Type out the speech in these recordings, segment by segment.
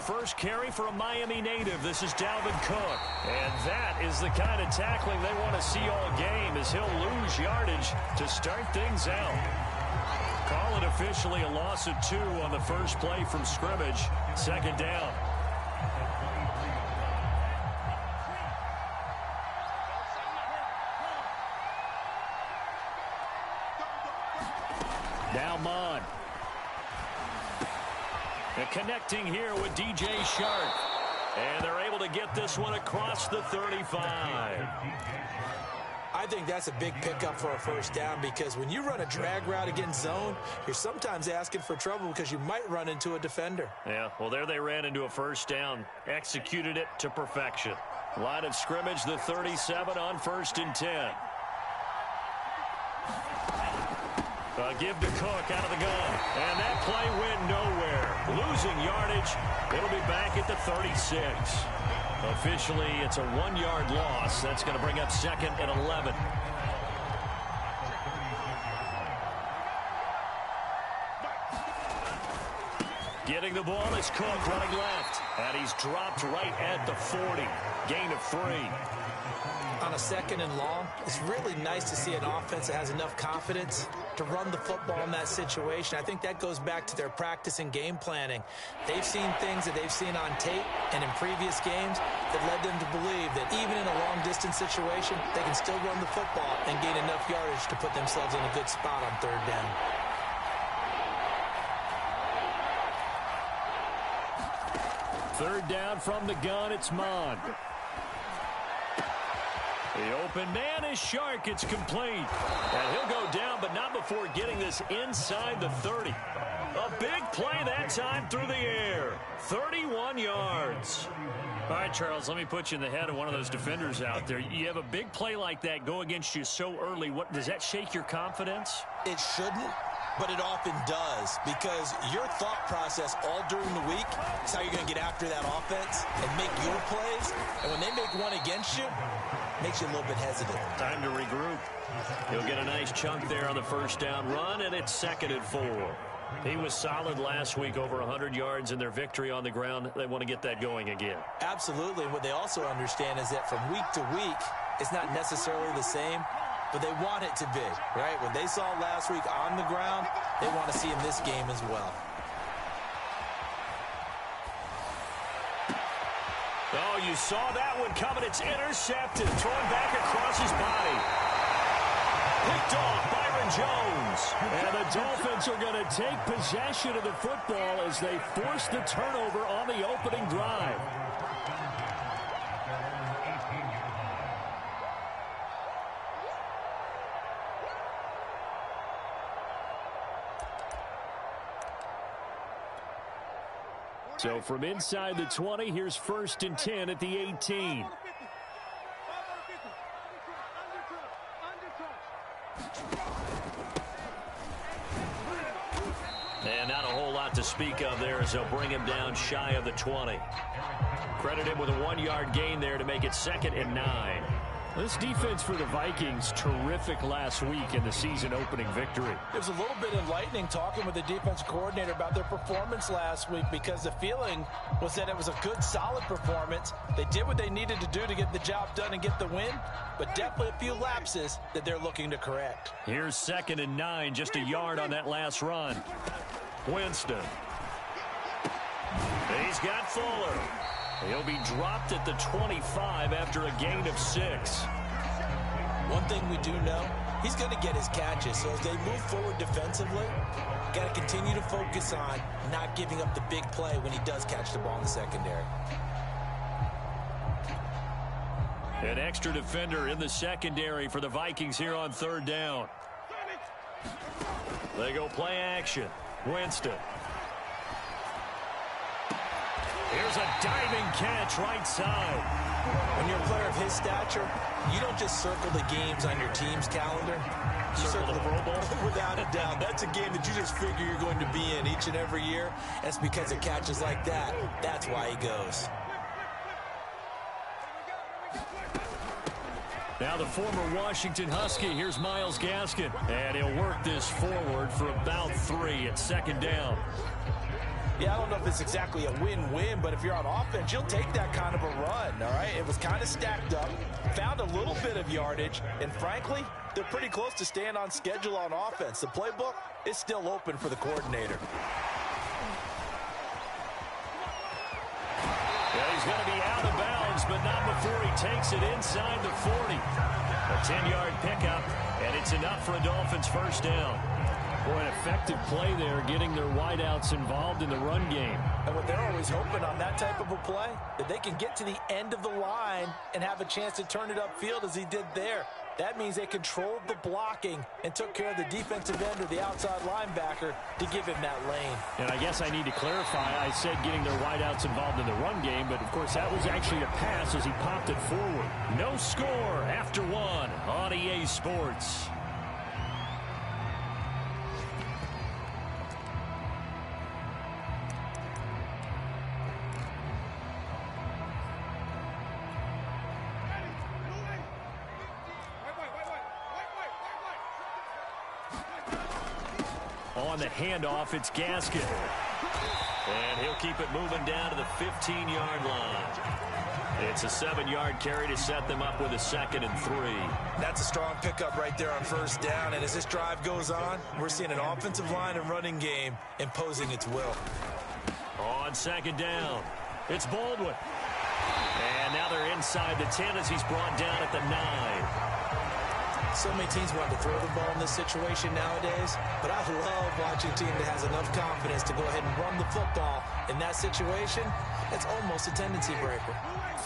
first carry for a Miami native. This is Dalvin Cook. And that is the kind of tackling they want to see all game, as he'll lose yardage to start things out. Call it officially a loss of 2 on the first play from scrimmage. Second down. Now Mond. And connecting here with DJ Chark. And they're able to get this one across the 35. I think that's a big pickup for a first down, because when you run a drag route against zone, you're sometimes asking for trouble because you might run into a defender. Yeah, well, there they ran into a first down. Executed it to perfection. Line of scrimmage, the 37 on 1st and 10. Give to Cook out of the gun. And that play went nowhere. Losing yardage. It'll be back at the 36. Officially, it's a 1-yard loss. That's going to bring up 2nd and 11. Getting the ball is Cook running left. And he's dropped right at the 40. Gain of 3. On a 2nd and long, it's really nice to see an offense that has enough confidence to run the football in that situation. I think that goes back to their practice and game planning. They've seen things that they've seen on tape and in previous games that led them to believe that even in a long-distance situation, they can still run the football and gain enough yardage to put themselves in a good spot on 3rd down. Third down from the gun, it's Mond. The open man is Chark. It's complete. And he'll go down, but not before getting this inside the 30. A big play that time through the air. 31 yards. All right, Charles, let me put you in the head of one of those defenders out there. You have a big play like that go against you so early. What does that shake your confidence? It shouldn't, but it often does, because your thought process all during the week is how you're going to get after that offense and make your plays. And when they make one against you, makes you a little bit hesitant. Time to regroup. He'll get a nice chunk there on the first down run, and it's 2nd and 4. He was solid last week, over 100 yards in their victory on the ground. They want to get that going again. Absolutely. What they also understand is that from week to week, it's not necessarily the same, but they want it to be, right? What they saw last week on the ground, they want to see in this game as well. Oh, you saw that one coming. It's intercepted. Thrown back across his body. Picked off Byron Jones. And the Dolphins are going to take possession of the football as they force the turnover on the opening drive. So from inside the 20, here's 1st and 10 at the 18. And not a whole lot to speak of there as they'll bring him down shy of the 20. Credit him with a 1-yard gain there to make it 2nd and 9. This defense for the Vikings, terrific last week in the season-opening victory. It was a little bit enlightening talking with the defensive coordinator about their performance last week, because the feeling was that it was a good, solid performance. They did what they needed to do to get the job done and get the win, but definitely a few lapses that they're looking to correct. Here's 2nd and 9, just a yard on that last run. Winston. He's got Fuller. He'll be dropped at the 25 after a gain of 6. One thing we do know, he's going to get his catches. So as they move forward defensively, got to continue to focus on not giving up the big play when he does catch the ball in the secondary. An extra defender in the secondary for the Vikings here on 3rd down. They go play action. Winston. Here's a diving catch right side. When you're a player of his stature, you don't just circle the games on your team's calendar. You circle the Pro Bowl? Without a doubt. That's a game that you just figure you're going to be in each and every year. That's because of catches like that. That's why he goes. Now the former Washington Husky, here's Myles Gaskin. And he'll work this forward for about 3 at 2nd down. Yeah, I don't know if it's exactly a win-win, but if you're on offense, you'll take that kind of a run, all right? It was kind of stacked up, found a little bit of yardage, and frankly, they're pretty close to staying on schedule on offense. The playbook is still open for the coordinator. Yeah, he's going to be out of bounds, but not before he takes it inside the 40. A 10-yard pickup, and it's enough for a Dolphins first down. Boy, an effective play there, getting their wideouts involved in the run game. And what they're always hoping on that type of a play, that they can get to the end of the line and have a chance to turn it upfield as he did there. That means they controlled the blocking and took care of the defensive end or the outside linebacker to give him that lane. And I guess I need to clarify, I said getting their wideouts involved in the run game, but of course that was actually a pass as he popped it forward. No score after one on EA Sports. On the handoff, it's Gaskin. And he'll keep it moving down to the 15-yard line. It's a 7-yard carry to set them up with a 2nd and 3. That's a strong pickup right there on first down. And as this drive goes on, we're seeing an offensive line and running game imposing its will. On 2nd down, it's Baldwin. And now they're inside the 10 as he's brought down at the 9. So many teams want to throw the ball in this situation nowadays, but I love watching a team that has enough confidence to go ahead and run the football. In that situation, it's almost a tendency breaker.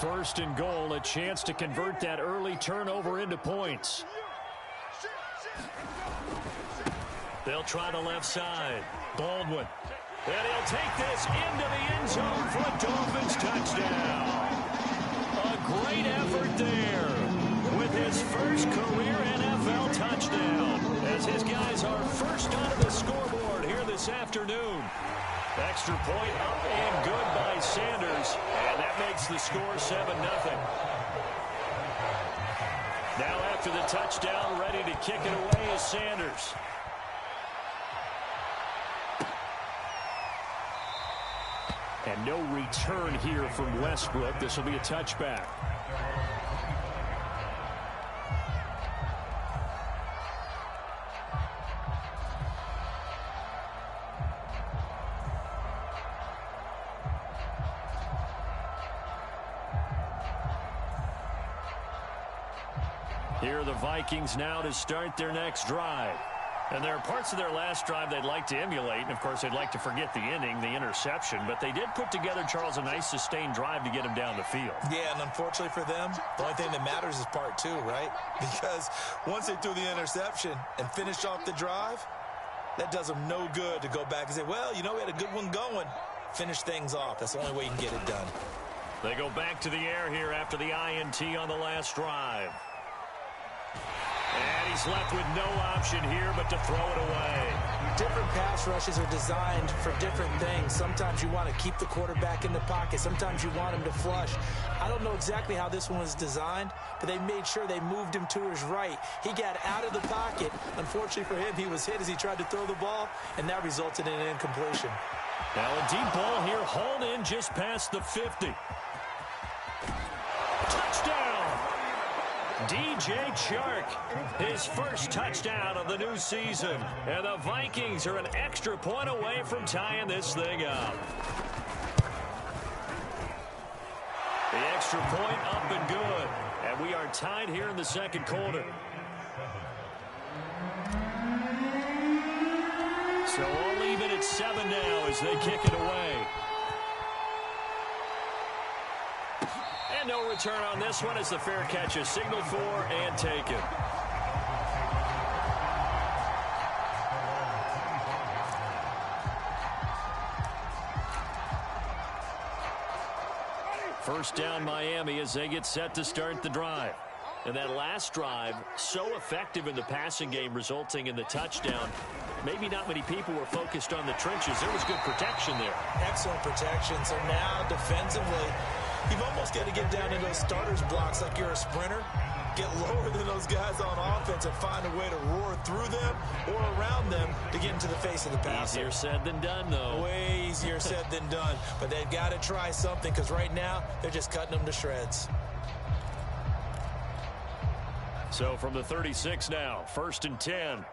1st and goal, a chance to convert that early turnover into points. They'll try the left side. Baldwin. And he'll take this into the end zone for a Dolphins touchdown. A great effort there with his first career NFL touchdown, as his guys are first onto the scoreboard here this afternoon. Extra point up and good by Sanders, and that makes the score 7-0. Now after the touchdown, ready to kick it away is Sanders. And no return here from Westbrook. This will be a touchback. Here are the Vikings now to start their next drive. And there are parts of their last drive they'd like to emulate. And, of course, they'd like to forget the inning, the interception. But they did put together, Charles, a nice sustained drive to get him down the field. Yeah, and unfortunately for them, the only thing that matters is part 2, right? Because once they threw the interception and finished off the drive, that does them no good to go back and say, well, you know, we had a good one going. Finish things off. That's the only way you can get it done. They go back to the air here after the INT on the last drive. And he's left with no option here but to throw it away. Different pass rushes are designed for different things. Sometimes you want to keep the quarterback in the pocket. Sometimes you want him to flush. I don't know exactly how this one was designed, but they made sure they moved him to his right. He got out of the pocket. Unfortunately for him, he was hit as he tried to throw the ball, and that resulted in an incompletion. Now a deep ball here, hauled in just past the 50. Touchdown! DJ Chark, his first touchdown of the new season. And the Vikings are an extra point away from tying this thing up. The extra point up and good. And we are tied here in the second quarter. So all even at 7 now as they kick it away. And no return on this one as the fair catch is signaled for and taken. First down Miami as they get set to start the drive. And that last drive, so effective in the passing game, resulting in the touchdown. Maybe not many people were focused on the trenches. There was good protection there. Excellent protection. So now defensively, you've almost got to get down into those starters blocks like you're a sprinter get lower than those guys on offense and find a way to roar through them or around them to get into the face of the passer. Easier said than done, though. Way easier said than done. But they've got to try something because right now they're just cutting them to shreds. So from the 36 now, 1st and 10.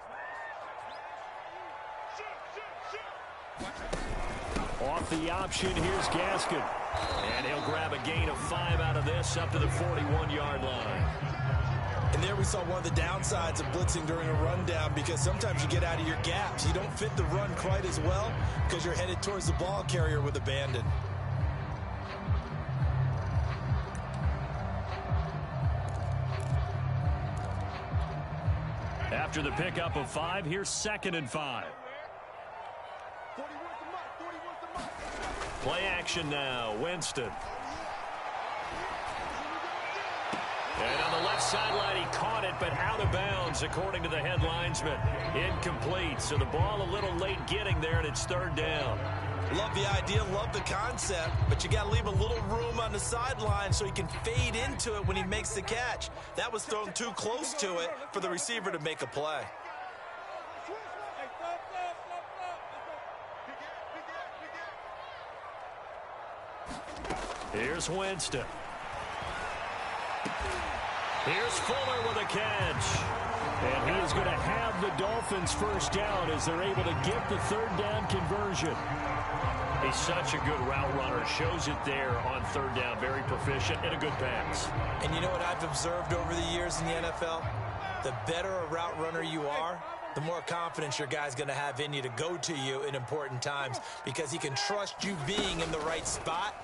Off the option, here's Gaskin. And he'll grab a gain of 5 out of this up to the 41-yard line. And there we saw one of the downsides of blitzing during a rundown because sometimes you get out of your gaps. You don't fit the run quite as well because you're headed towards the ball carrier with abandon. After the pickup of 5, here's 2nd and 5. Play action now, Winston. And on the left sideline, he caught it, but out of bounds, according to the head linesman. Incomplete, so the ball a little late getting there, and it's 3rd down. Love the idea, love the concept, but you got to leave a little room on the sideline so he can fade into it when he makes the catch. That was thrown too close to it for the receiver to make a play. Here's Winston. Here's Fuller with a catch. And he is going to have the Dolphins first down as they're able to get the 3rd down conversion. He's such a good route runner. Shows it there on 3rd down. Very proficient and a good pass. And you know what I've observed over the years in the NFL? The better a route runner you are, the more confidence your guy's going to have in you to go to you in important times because he can trust you being in the right spot,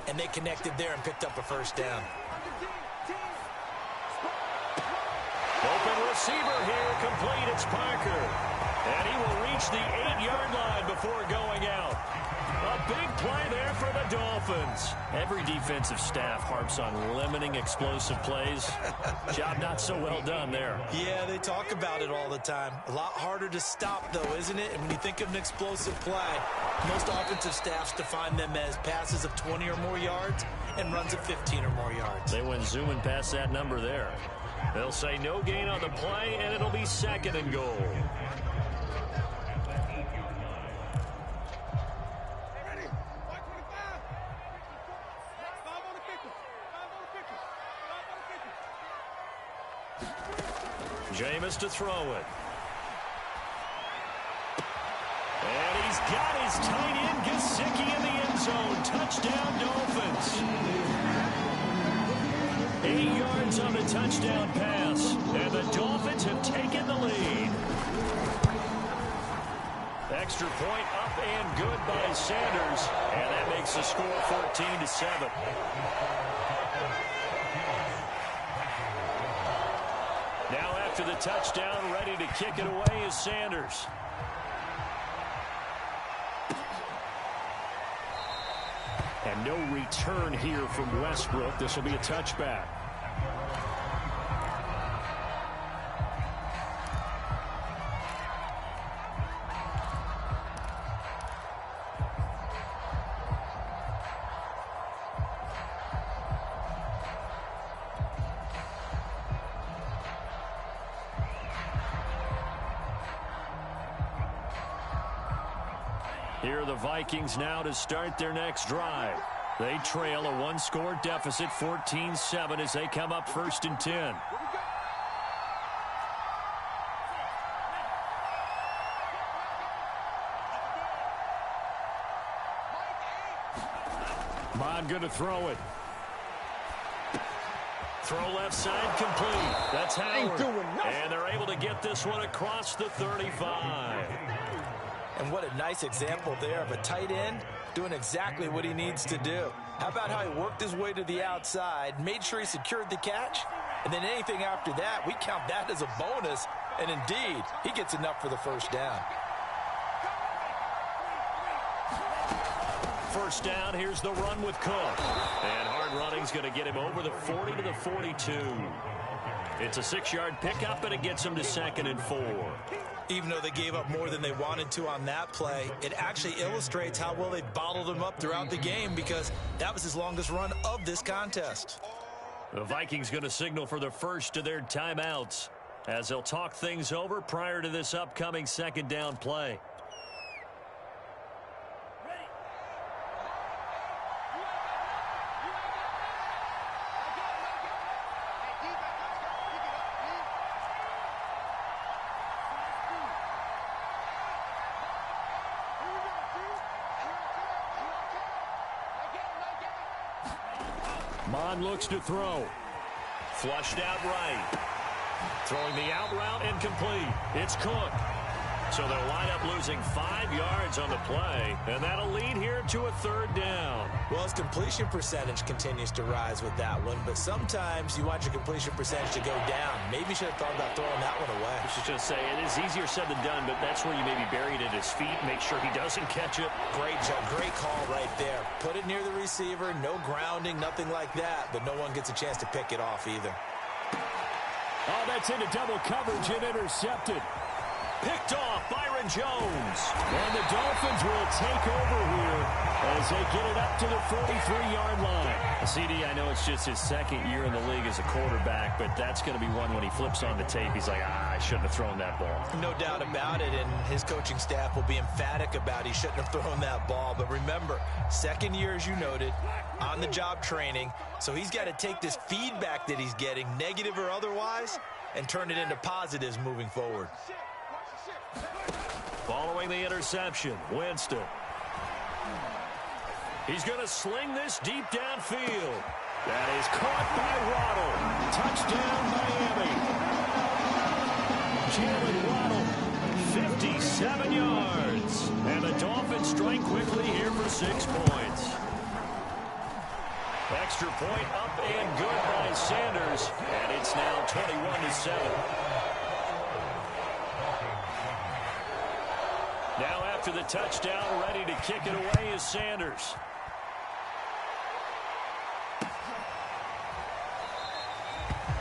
and they connected there and picked up a first down. Open receiver here, complete, it's Parker. And he will reach the 8-yard line before going out. A big play there for the Dolphins. Every defensive staff harps on limiting explosive plays. Job not so well done there. Yeah, they talk about it all the time. A lot harder to stop, though, isn't it? And when you think of an explosive play, most offensive staffs define them as passes of 20 or more yards and runs of 15 or more yards. They went zooming past that number there. They'll say no gain on the play, and it'll be 2nd and goal. Jameis to throw it. And he's got his tight end, Gesicki, in the end zone. Touchdown, Dolphins. 8 yards on the touchdown pass. And the Dolphins have taken the lead. Extra point up and good by Sanders. And that makes the score 14-7. Now after the touchdown, ready to kick it away is Sanders. And no return here from Westbrook. This will be a touchback. Here are the Vikings now to start their next drive. They trail a 1-score deficit, 14-7, as they come up 1st and 10. Bond going to throw it. Throw left side complete. That's Howard. And they're able to get this one across the 35. And what a nice example there of a tight end doing exactly what he needs to do. How about how he worked his way to the outside, made sure he secured the catch, and then anything after that, we count that as a bonus. And indeed, he gets enough for the first down. First down, here's the run with Cook. And hard running's going to get him over the 40 to the 42. It's a 6-yard pickup, and it gets him to 2nd and 4. Even though they gave up more than they wanted to on that play, it actually illustrates how well they bottled him up throughout the game because that was his longest run of this contest. The Vikings going to signal for the first of their timeouts as they'll talk things over prior to this upcoming second down play. Mond looks to throw. Flushed out right. Throwing the out route incomplete. It's Cook. So they'll wind up losing 5 yards on the play, and that'll lead here to a third down. Well, his completion percentage continues to rise with that one, but sometimes you want your completion percentage to go down. Maybe you should have thought about throwing that one away. I was just going to say, it is easier said than done, but that's where you maybe bury it at his feet, make sure he doesn't catch it. Great job, great call right there. Put it near the receiver, no grounding, nothing like that, but no one gets a chance to pick it off either. Oh, that's into double coverage and intercepted. Picked off Byron Jones. And the Dolphins will take over here as they get it up to the 43-yard line. CD, I know it's just his second year in the league as a quarterback, but that's going to be one when he flips on the tape. He's like, I shouldn't have thrown that ball. No doubt about it, and his coaching staff will be emphatic about he shouldn't have thrown that ball. But remember, second year, as you noted, on-the-job training, so he's got to take this feedback that he's getting, negative or otherwise, and turn it into positives moving forward. Following the interception, Winston. He's going to sling this deep downfield. That is caught by Waddle. Touchdown, Miami. Jalen Waddle, 57 yards. And the Dolphins strike quickly here for 6 points. Extra point up and good by Sanders. And it's now 21-7. Now after the touchdown, ready to kick it away is Sanders.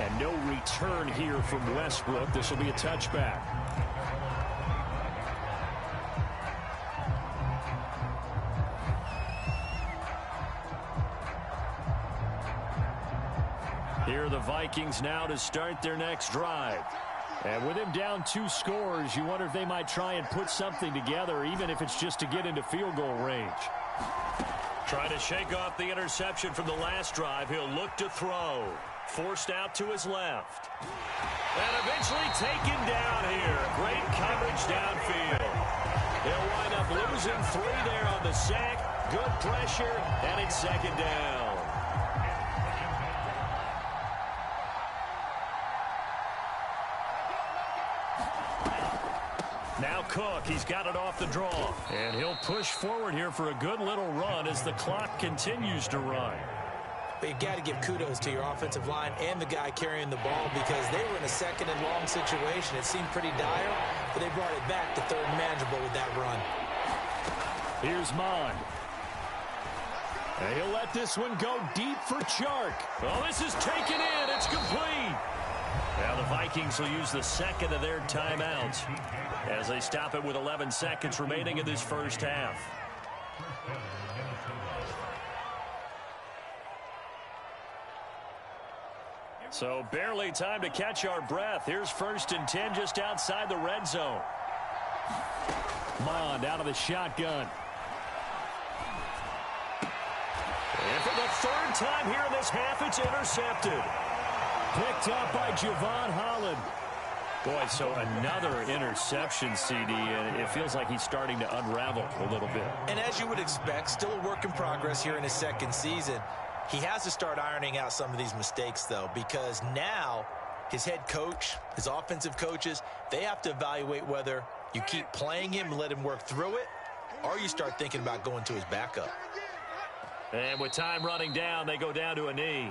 And no return here from Westbrook. This will be a touchback. Here are the Vikings now to start their next drive. And with him down 2 scores, you wonder if they might try and put something together, even if it's just to get into field goal range. Trying to shake off the interception from the last drive. He'll look to throw. Forced out to his left. And eventually taken down here. Great coverage downfield. He'll wind up losing 3 there on the sack. Good pressure, and it's second down. Now Cook, he's got it off the draw. And he'll push forward here for a good little run as the clock continues to run. But you got to give kudos to your offensive line and the guy carrying the ball because they were in a second and long situation. It seemed pretty dire, but they brought it back to third and manageable with that run. Here's Mond. And he'll let this one go deep for Chark. Oh, this is taken in. It's complete. Now the Vikings will use the second of their timeouts as they stop it with 11 seconds remaining in this first half. So barely time to catch our breath. Here's 1st and 10 just outside the red zone. Mond out of the shotgun. And for the 3rd time here in this half, it's intercepted. Picked up by Javon Holland. Boy, so another interception, CD, and it feels like he's starting to unravel a little bit. And as you would expect, still a work in progress here in his second season. He has to start ironing out some of these mistakes, though, because now his head coach, his offensive coaches, they have to evaluate whether you keep playing him and let him work through it, or you start thinking about going to his backup. And with time running down, they go down to a knee.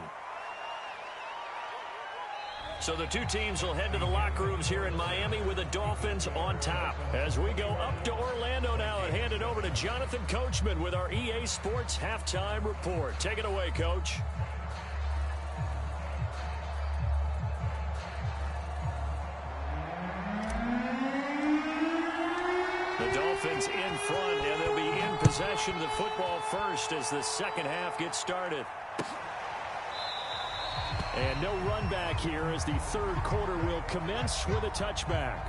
So the 2 teams will head to the locker rooms here in Miami with the Dolphins on top. As we go up to Orlando now and hand it over to Jonathan Coachman with our EA Sports Halftime Report. Take it away, Coach. The Dolphins in front, and they'll be in possession of the football first as the second half gets started. And no run back here as the third quarter will commence with a touchback.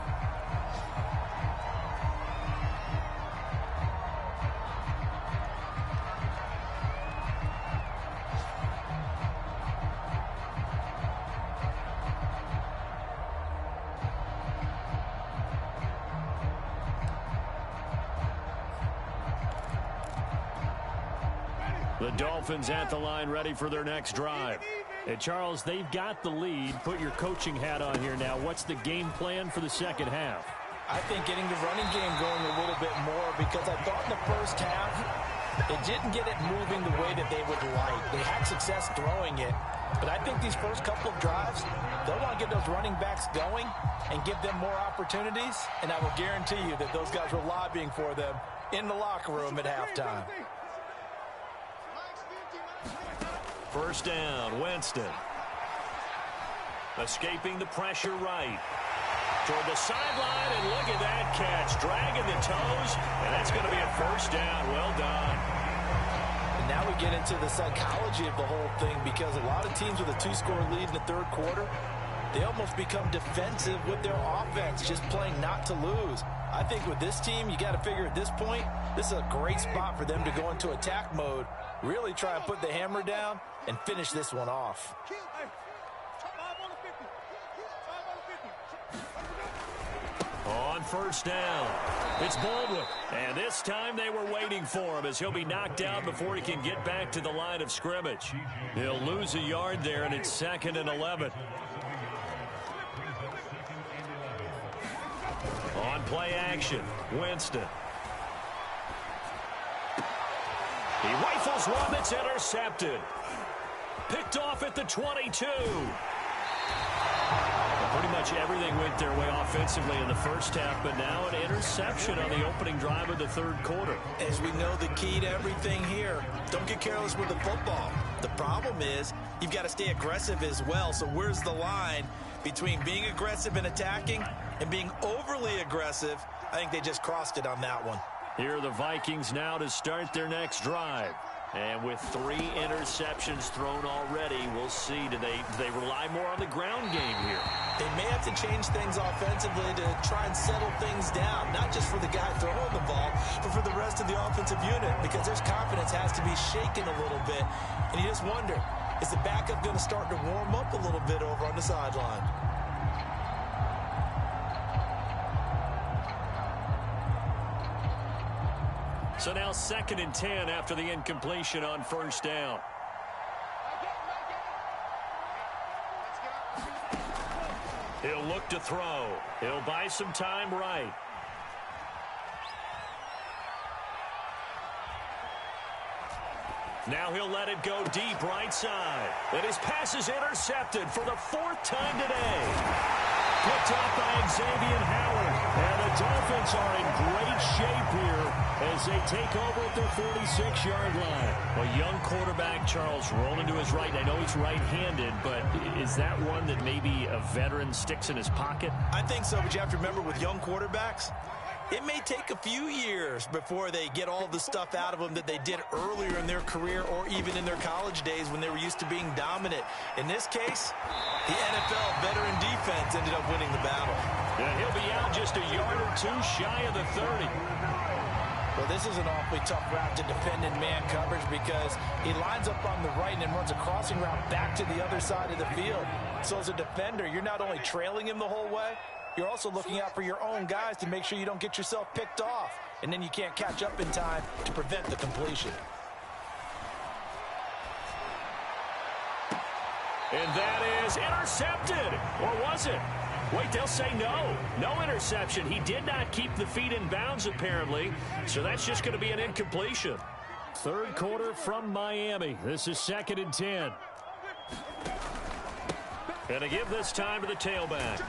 The Dolphins at the line ready for their next drive. And Charles, they've got the lead. Put your coaching hat on here now. What's the game plan for the second half? I think getting the running game going a little bit more, because I thought in the first half they didn't get it moving the way that they would like. They had success throwing it, but I think these first couple of drives, they'll want to get those running backs going and give them more opportunities, and I will guarantee you that those guys were lobbying for them in the locker room at halftime. First down, Winston. Escaping the pressure right. Toward the sideline, and look at that catch. Dragging the toes, and that's going to be a first down. Well done. And now we get into the psychology of the whole thing, because a lot of teams with a two-score lead in the third quarter, they almost become defensive with their offense, just playing not to lose. I think with this team, you got to figure at this point, this is a great spot for them to go into attack mode, really try and put the hammer down and finish this one off. On first down, it's Baldwin. And this time they were waiting for him, as he'll be knocked out before he can get back to the line of scrimmage. He'll lose a yard there, and it's 2nd and 11. On play action, Winston. He rifles one that's intercepted. Picked off at the 22. Pretty much everything went their way offensively in the first half, but now an interception on the opening drive of the third quarter. As we know, the key to everything here, don't get careless with the football. The problem is you've got to stay aggressive as well. So where's the line between being aggressive and attacking and being overly aggressive? I think they just crossed it on that one. Here are the Vikings now to start their next drive. And with 3 interceptions thrown already, we'll see. Do they rely more on the ground game here? They may have to change things offensively to try and settle things down, not just for the guy throwing the ball, but for the rest of the offensive unit, because their confidence has to be shaken a little bit. And you just wonder, is the backup going to start to warm up a little bit over on the sideline? So now 2nd and 10 after the incompletion on first down. He'll look to throw. He'll buy some time right. Now he'll let it go deep right side. And his pass is intercepted for the 4th time today. Picked up by Xavier Howard. And the Dolphins are in great shape here as they take over at their 46-yard line. A young quarterback, Charles, rolling to his right. I know he's right-handed, but is that one that maybe a veteran sticks in his pocket? I think so, but you have to remember with young quarterbacks, it may take a few years before they get all the stuff out of them that they did earlier in their career or even in their college days when they were used to being dominant. In this case, the NFL veteran defense ended up winning the battle. And he'll be out just a yard or 2 shy of the 30. Well, this is an awfully tough route to defend in man coverage, because he lines up on the right and then runs a crossing route back to the other side of the field. So as a defender, you're not only trailing him the whole way, you're also looking out for your own guys to make sure you don't get yourself picked off. And then you can't catch up in time to prevent the completion. And that is intercepted. Or was it? Wait, they'll say no. No interception. He did not keep the feet in bounds, apparently. So that's just going to be an incompletion. Third quarter from Miami. This is 2nd and 10. And to give this time to the tailback.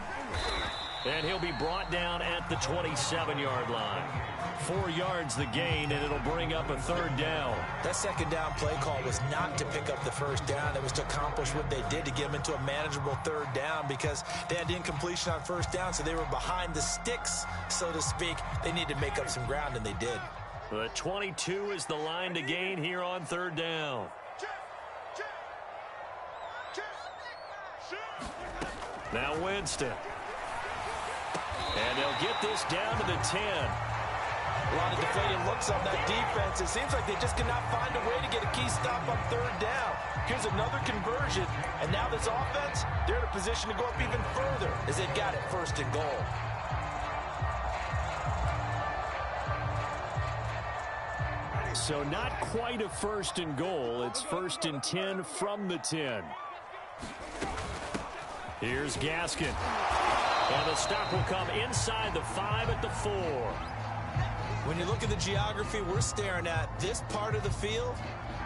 And he'll be brought down at the 27-yard line. 4 yards the gain, and it'll bring up a 3rd down. That 2nd down play call was not to pick up the 1st down. It was to accomplish what they did, to get them into a manageable 3rd down, because they had the incompletion on 1st down, so they were behind the sticks, so to speak. They needed to make up some ground, and they did. The 22 is the line to gain here on 3rd down. Now Winston. And they'll get this down to the 10. A lot of deflated looks on that defense. It seems like they just cannot find a way to get a key stop on third down. Here's another conversion, and now this offense, they're in a position to go up even further as they've got it first and goal. So not quite a first and goal. It's first and 10 from the 10. Here's Gaskin. And the stop will come inside the 5 at the 4. When you look at the geography we're staring at, this part of the field,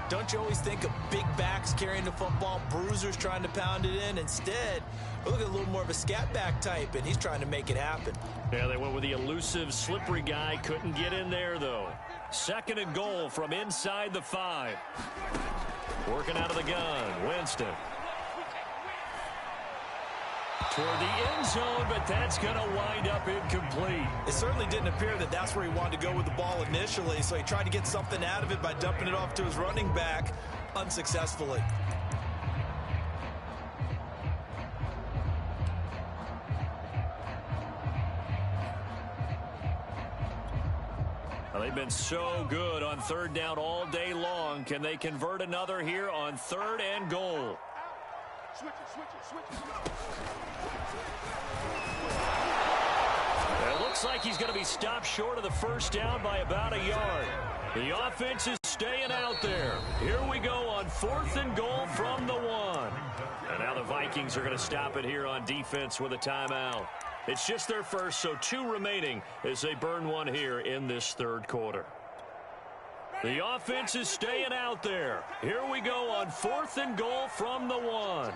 don't you always think of big backs carrying the football, bruisers trying to pound it in? Instead, we look at a little more of a scat back type, and he's trying to make it happen. Yeah, they went with the elusive, slippery guy. Couldn't get in there, though. Second and goal from inside the 5. Working out of the gun, Winston. Toward the end zone, but that's going to wind up incomplete. It certainly didn't appear that that's where he wanted to go with the ball initially, so he tried to get something out of it by dumping it off to his running back unsuccessfully. Well, they've been so good on third down all day long. Can they convert another here on third and goal? It looks like he's going to be stopped short of the first down by about a yard. The offense is staying out there. Here we go on fourth and goal from the 1. And now the Vikings are going to stop it here on defense with a timeout. It's just their first, so 2 remaining as they burn one here in this third quarter. The offense is staying out there. Here we go on fourth and goal from the 1.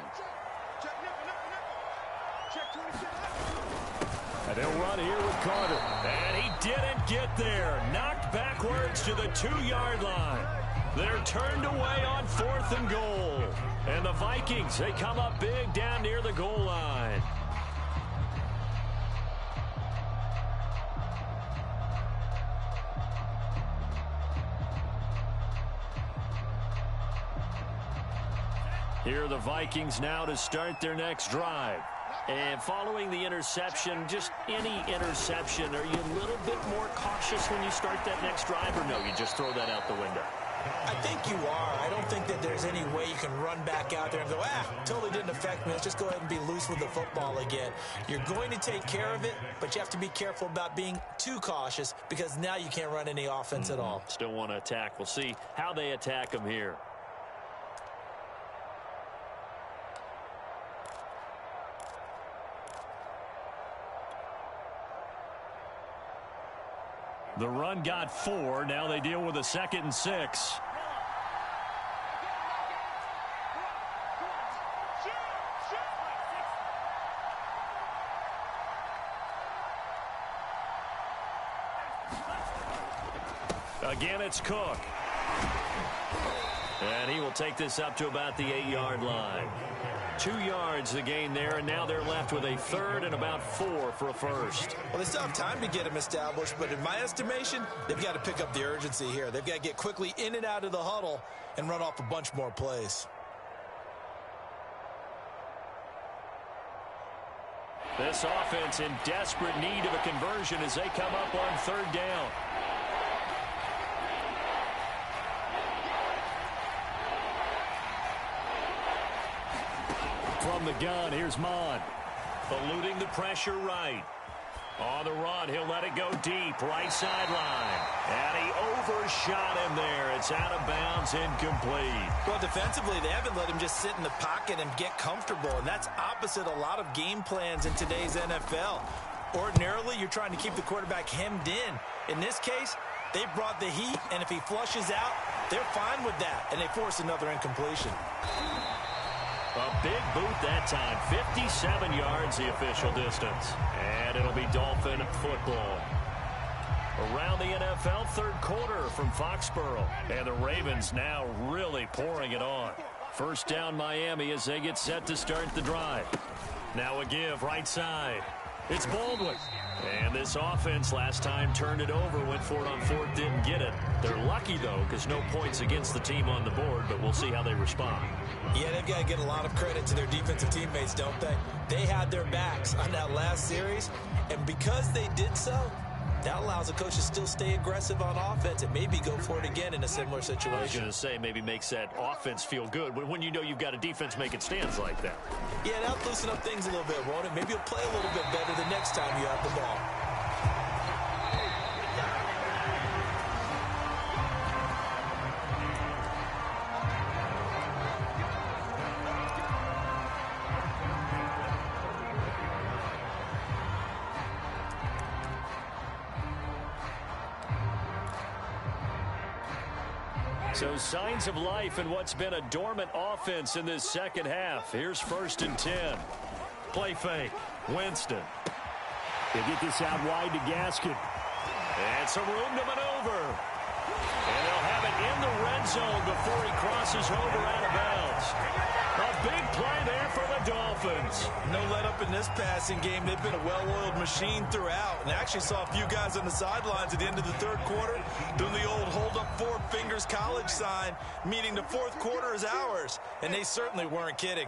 And they'll run here with Carter. And he didn't get there. Knocked backwards to the 2-yard line. They're turned away on fourth and goal. And the Vikings, they come up big down near the goal line. Here are the Vikings now to start their next drive. And following the interception, just any interception, are you a little bit more cautious when you start that next drive, or no, you just throw that out the window? I think you are. I don't think that there's any way you can run back out there and go, totally didn't affect me. Let's just go ahead and be loose with the football again. You're going to take care of it, but you have to be careful about being too cautious because now you can't run any offense at all. Still want to attack. We'll see how they attack them here. The run got 4. Now they deal with a 2nd and 6. Again, it's Cook. And he will take this up to about the 8-yard line. 2 yards the gain there, and now they're left with a 3rd and about 4 for a first. Well, they still have time to get him established, but in my estimation, they've got to pick up the urgency here. They've got to get quickly in and out of the huddle and run off a bunch more plays. This offense in desperate need of a conversion as they come up on third down. From the gun, here's Mond. Eluding the pressure right. On the run, he'll let it go deep, right sideline. And he overshot him there. It's out of bounds, incomplete. Well, defensively, they haven't let him just sit in the pocket and get comfortable, and that's opposite a lot of game plans in today's NFL. Ordinarily, you're trying to keep the quarterback hemmed in. In this case, they brought the heat, and if he flushes out, they're fine with that, and they force another incompletion. A big boot that time. 57 yards the official distance. And it'll be Dolphin football. Around the NFL, third quarter from Foxborough. And the Ravens now really pouring it on. First down Miami as they get set to start the drive. Now a give right side. It's Baldwin. And this offense last time turned it over, went for it on fourth, didn't get it. They're lucky, though, because no points against the team on the board, but we'll see how they respond. Yeah, they've got to get a lot of credit to their defensive teammates, don't they? They had their backs on that last series, and because they did so, that allows the coach to still stay aggressive on offense and maybe go for it again in a similar situation. I was going to say maybe makes that offense feel good when you know you've got a defense making stands like that. Yeah, that'll loosen up things a little bit, won't it? Maybe you'll play a little bit better the next time you have the ball. So signs of life in what's been a dormant offense in this second half. Here's 1st and 10. Play fake. Winston. They get this out wide to Gaskin. And some room to maneuver. And they'll have it in the red zone before he crosses over out of bounds. A big play there for the Dolphins. No let up in this passing game. They've been a well-oiled machine throughout. And I actually saw a few guys on the sidelines at the end of the third quarter doing the old hold up 4 fingers college sign, meaning the fourth quarter is ours. And they certainly weren't kidding.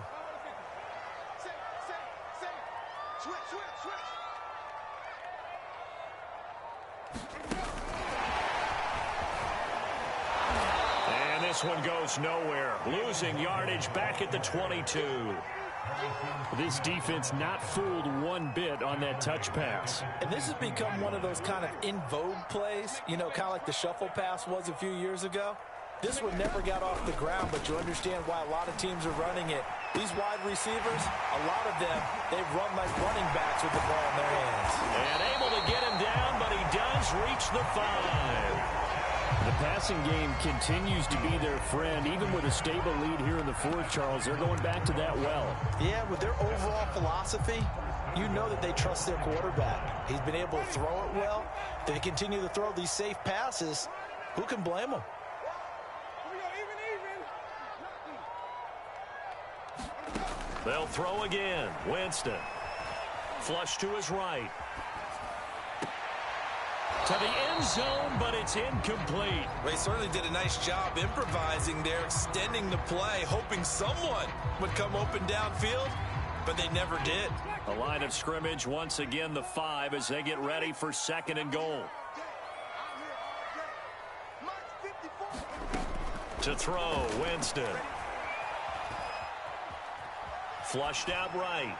This one goes nowhere. Losing yardage back at the 22. This defense not fooled one bit on that touch pass. And this has become one of those kind of in vogue plays, you know, kind of like the shuffle pass was a few years ago. This one never got off the ground, but you understand why a lot of teams are running it. These wide receivers, a lot of them, they run like running backs with the ball in their hands. And able to get him down, but he does reach the 5. The passing game continues to be their friend. Even with a stable lead here in the fourth, Charles, they're going back to that well. Yeah, with their overall philosophy, you know that they trust their quarterback. He's been able to throw it well. They continue to throw these safe passes. Who can blame them? They'll throw again. Winston. Flush to his right. To the end zone, but it's incomplete. They certainly did a nice job improvising there, extending the play, hoping someone would come open downfield, but they never did. A line of scrimmage, once again, the 5 as they get ready for 2nd and goal. To throw, Winston. Flushed out right.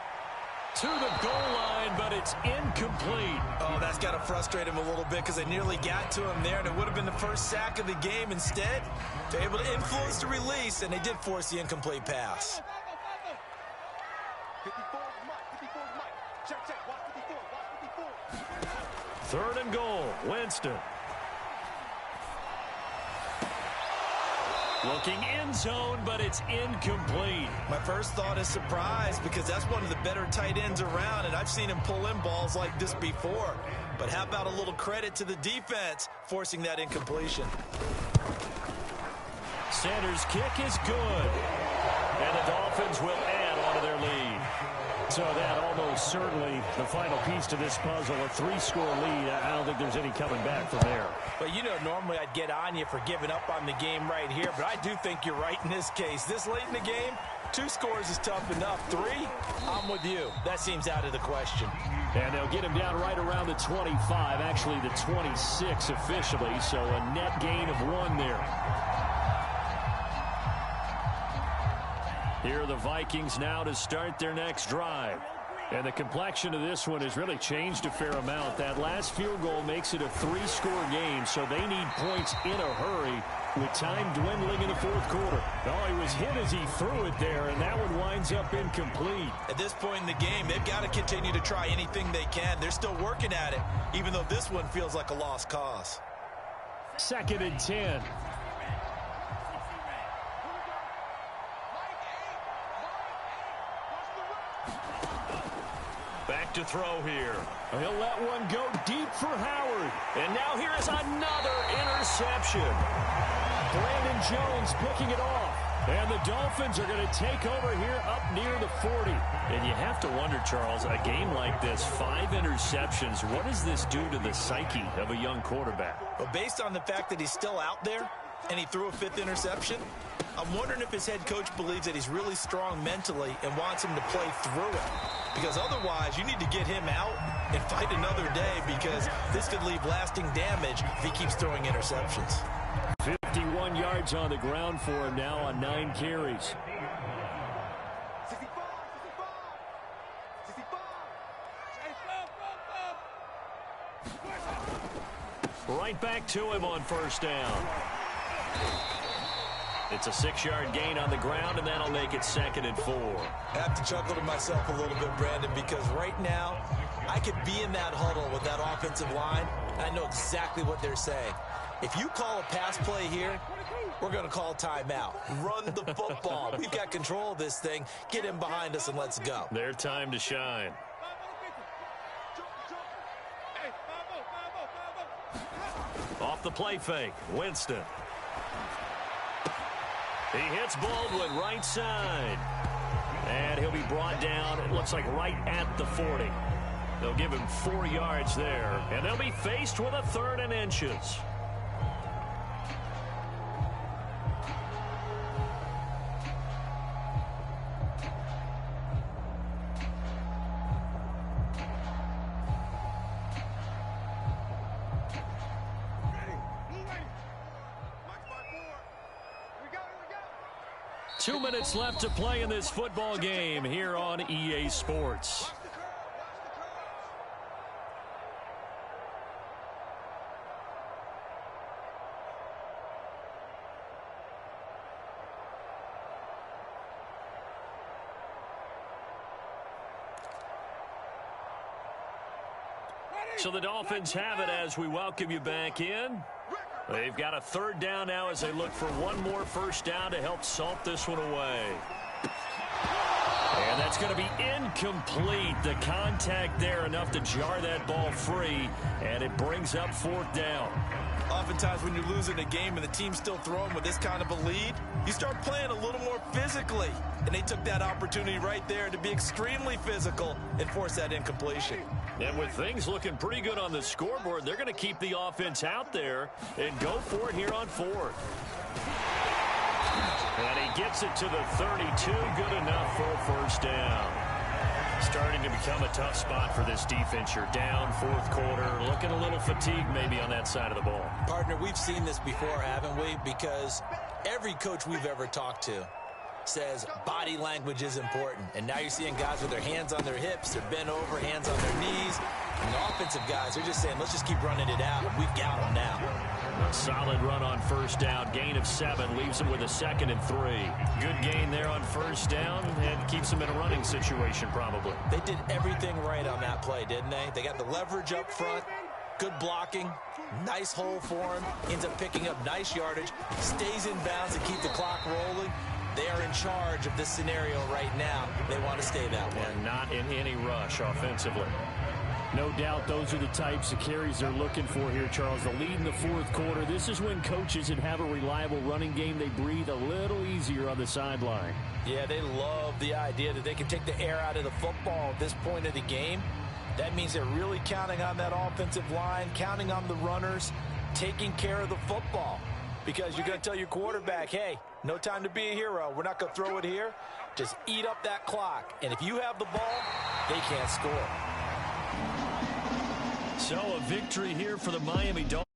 To the goal line, but it's incomplete. Oh, that's got to frustrate him a little bit because they nearly got to him there, and it would have been the first sack of the game. Instead, they're able to influence the release, and they did force the incomplete pass. Third and goal, Winston. Looking end zone, but it's incomplete. My first thought is surprise because that's one of the better tight ends around, and I've seen him pull in balls like this before. But how about a little credit to the defense forcing that incompletion? Sanders' kick is good. And the Dolphins will add onto their lead. So that almost certainly the final piece to this puzzle, a 3-score lead. I don't think there's any coming back from there. But you know, normally I'd get on you for giving up on the game right here, but I do think you're right in this case. This late in the game, 2 scores is tough enough. 3, I'm with you. That seems out of the question. And they'll get him down right around the 25, actually the 26 officially, so a net gain of 1 there. Here are the Vikings now to start their next drive. And the complexion of this one has really changed a fair amount. That last field goal makes it a 3-score game, so they need points in a hurry with time dwindling in the fourth quarter. Oh, he was hit as he threw it there, and that one winds up incomplete. At this point in the game, they've got to continue to try anything they can. They're still working at it, even though this one feels like a lost cause. 2nd and 10. Back to throw here. He'll let one go deep for Howard. And now here is another interception. Brandon Jones picking it off. And the Dolphins are going to take over here up near the 40. And you have to wonder, Charles, a game like this, 5 interceptions, what does this do to the psyche of a young quarterback? Well, based on the fact that he's still out there and he threw a 5th interception, I'm wondering if his head coach believes that he's really strong mentally and wants him to play through it. Because otherwise, you need to get him out and fight another day, because this could leave lasting damage if he keeps throwing interceptions. 51 yards on the ground for him now on 9 carries. Right back to him on first down. It's a 6-yard gain on the ground, and that'll make it 2nd and 4. I have to chuckle to myself a little bit, Brandon, because right now I could be in that huddle with that offensive line, and I know exactly what they're saying. If you call a pass play here, we're going to call timeout. Run the football. We've got control of this thing. Get him behind us and let's go. Their time to shine. Off the play fake, Winston. He hits Baldwin right side. And he'll be brought down, it looks like right at the 40. They'll give him 4 yards there. And they'll be faced with a 3rd and inches. Two minutes left to play in this football game here on EA Sports. So the Dolphins have it as we welcome you back in. They've got a 3rd down now as they look for one more first down to help salt this one away. And that's going to be incomplete. The contact there enough to jar that ball free, and it brings up 4th down. Oftentimes when you're losing a game and the team's still throwing with this kind of a lead, you start playing a little more physically. And they took that opportunity right there to be extremely physical and force that incompletion. And with things looking pretty good on the scoreboard, they're going to keep the offense out there and go for it here on 4th. And he gets it to the 32. Good enough for a first down. Starting to become a tough spot for this defense. You're down 4th quarter. Looking a little fatigued maybe on that side of the ball. Partner, we've seen this before, haven't we? Because every coach we've ever talked to says body language is important. And now you're seeing guys with their hands on their hips, they're bent over, hands on their knees. And the offensive guys are just saying, let's just keep running it out. We've got them now. A solid run on first down. Gain of 7 leaves them with a 2nd and 3. Good gain there on first down and keeps them in a running situation probably. They did everything right on that play, didn't they? They got the leverage up front, good blocking, nice hole for him, ends up picking up nice yardage, stays in bounds to keep the clock rolling. They are in charge of this scenario right now. They want to stay that way. And not in any rush offensively. No doubt those are the types of carries they're looking for here, Charles. The lead in the 4th quarter. This is when coaches that have a reliable running game, they breathe a little easier on the sideline. Yeah, they love the idea that they can take the air out of the football at this point of the game. That means they're really counting on that offensive line, counting on the runners, taking care of the football. Because you're going to tell your quarterback, hey, no time to be a hero. We're not going to throw it here. Just eat up that clock. And if you have the ball, they can't score. So a victory here for the Miami Dolphins.